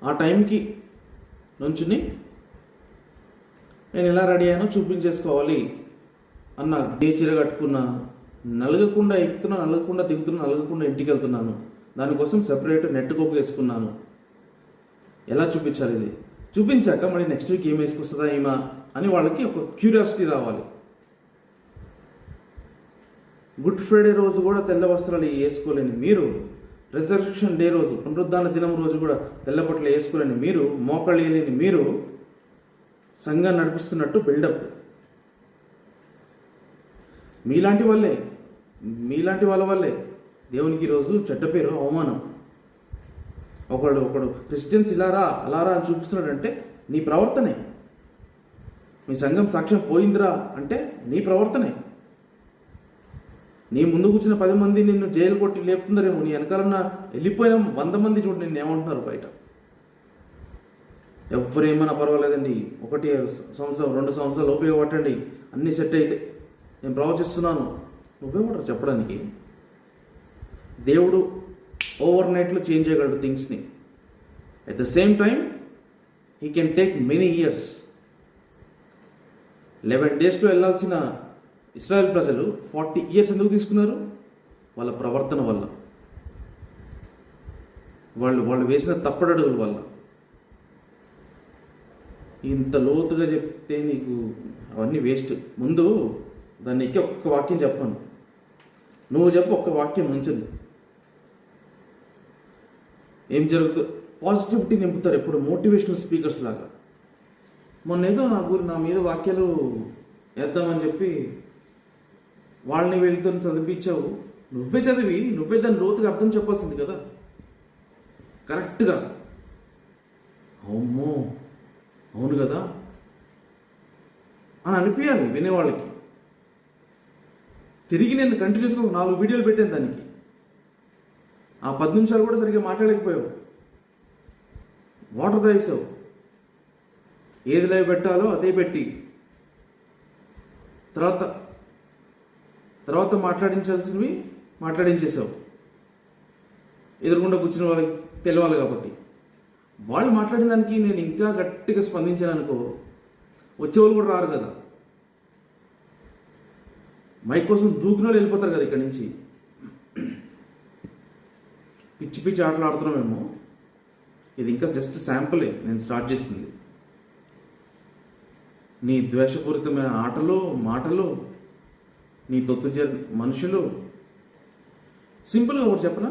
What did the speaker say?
ఆ టైంకి నుంచుని నేను ఎలా రెడీ అయ్యానో చూపించేసుకోవాలి అన్న. ఏ చీర కట్టుకున్నా, నలగకుండా ఎక్కుతున్నా, నలగకుండా దిగుతున్నా, నలగకుండా ఇంటికి వెళ్తున్నాను, దానికోసం సెపరేట్ నెట్ కోపు వేసుకున్నాను. ఎలా చూపించాలి? ఇది చూపించాక మళ్ళీ నెక్స్ట్ వీక్ ఏం వేసుకొస్తుందా ఏమా అని వాళ్ళకి ఒక క్యూరియాసిటీ రావాలి. గుడ్ ఫ్రైడే రోజు కూడా తెల్ల వస్త్రాలు వేసుకోలేని మీరు, రిజర్వేషన్ డే రోజు, పునరుద్ధాన దినం రోజు కూడా తెల్ల బట్టలు వేసుకోలేని మీరు, మోకాళ్ళు వేయలేని మీరు సంఘాన్ని నడిపిస్తున్నట్టు బిల్డప్. మీలాంటి వాళ్ళ వల్లే దేవునికి ఈరోజు చెడ్డ పేరు, అవమానం. ఒకడు క్రిస్టియన్స్ ఇలారా అలారా అని చూపిస్తున్నాడంటే నీ ప్రవర్తనే. మీ సంఘం సాక్ష్యం పోయిందిరా అంటే నీ ప్రవర్తనే. నీ ముందు కూర్చున్న 10 మంది నిన్ను జైలు కొట్టి లేపుతుందరేమో, నీ వెనకాలన్న వెళ్ళిపోయిన 100 మంది చూడు నిన్ను ఏమంటున్నారు బయట. ఎవరేమన్నా పర్వాలేదండి, 1 సంవత్సరం 2 సంవత్సరాలు ఉపయోగపట్టండి, అన్నీ సెట్ అయితే నేను ప్రవచిస్తున్నాను. నువ్వేమంటారు చెప్పడానికి? దేవుడు ఓవర్ నైట్లో చేంజ్ చేయగలడు థింగ్స్ని. At the same time he can take many years. 11 డేస్లో వెళ్ళాల్సిన ఇస్రాయెల్ ప్రజలు 40 ఇయర్స్ ఎందుకు తీసుకున్నారు? వాళ్ళ ప్రవర్తన వల్ల, వాళ్ళు వేసిన తప్పడడుగుల వల్ల. ఇంత లోతుగా చెప్తే నీకు అవన్నీ వేస్ట్. ముందు దాన్ని ఎక్కి ఒక్క వాక్యం చెప్పాను, నువ్వు చెప్పు, ఒక్క వాక్యం మంచిది. ఏం జరుగుతుంది? పాజిటివిటీ నింపుతారు ఎప్పుడు, మోటివేషనల్ స్పీకర్స్ లాగా. మొన్న ఏదో నా మీద వాక్యాలు వేద్దామని చెప్పి వాళ్ళని వెళ్తూ చదివించావు. నువ్వే చదివి నువ్వే దాన్ని లోతుగా అర్థం చెప్పాల్సింది కదా కరెక్ట్గా. అమ్మో అవును కదా అని అనిపించాలి వినేవాళ్ళకి. తిరిగి నేను కంటిన్యూస్గా 4 వీడియోలు పెట్టాను దానికి. ఆ 10 నిమిషాలు కూడా సరిగ్గా మాట్లాడలేకపోయావు. వాటర్ తాగేసావు. ఏది లైవ్ పెట్టాలో అదే పెట్టి తర్వాత మాట్లాడించాల్సినవి మాట్లాడించేసావు. ఎదురుగుండా కూర్చున్న వాళ్ళకి తెలియాలి కాబట్టి. వాళ్ళు మాట్లాడిన దానికి నేను ఇంకా గట్టిగా స్పందించాను అనుకో, వచ్చేవాళ్ళు కూడా రారు కదా. మైక్ కోసం దూకిన వాళ్ళు వెళ్ళిపోతారు కదా ఇక్కడి నుంచి. పిచ్చి ఆటలు ఆడుతున్నామేమో. ఇది ఇంకా జస్ట్ శాంపులే నేను స్టార్ట్ చేసింది. నీ ద్వేషపూరితమైన ఆటలు, మాటలు, నీ తొత్తు మనుషులు. సింపుల్గా ఒకటి చెప్పనా?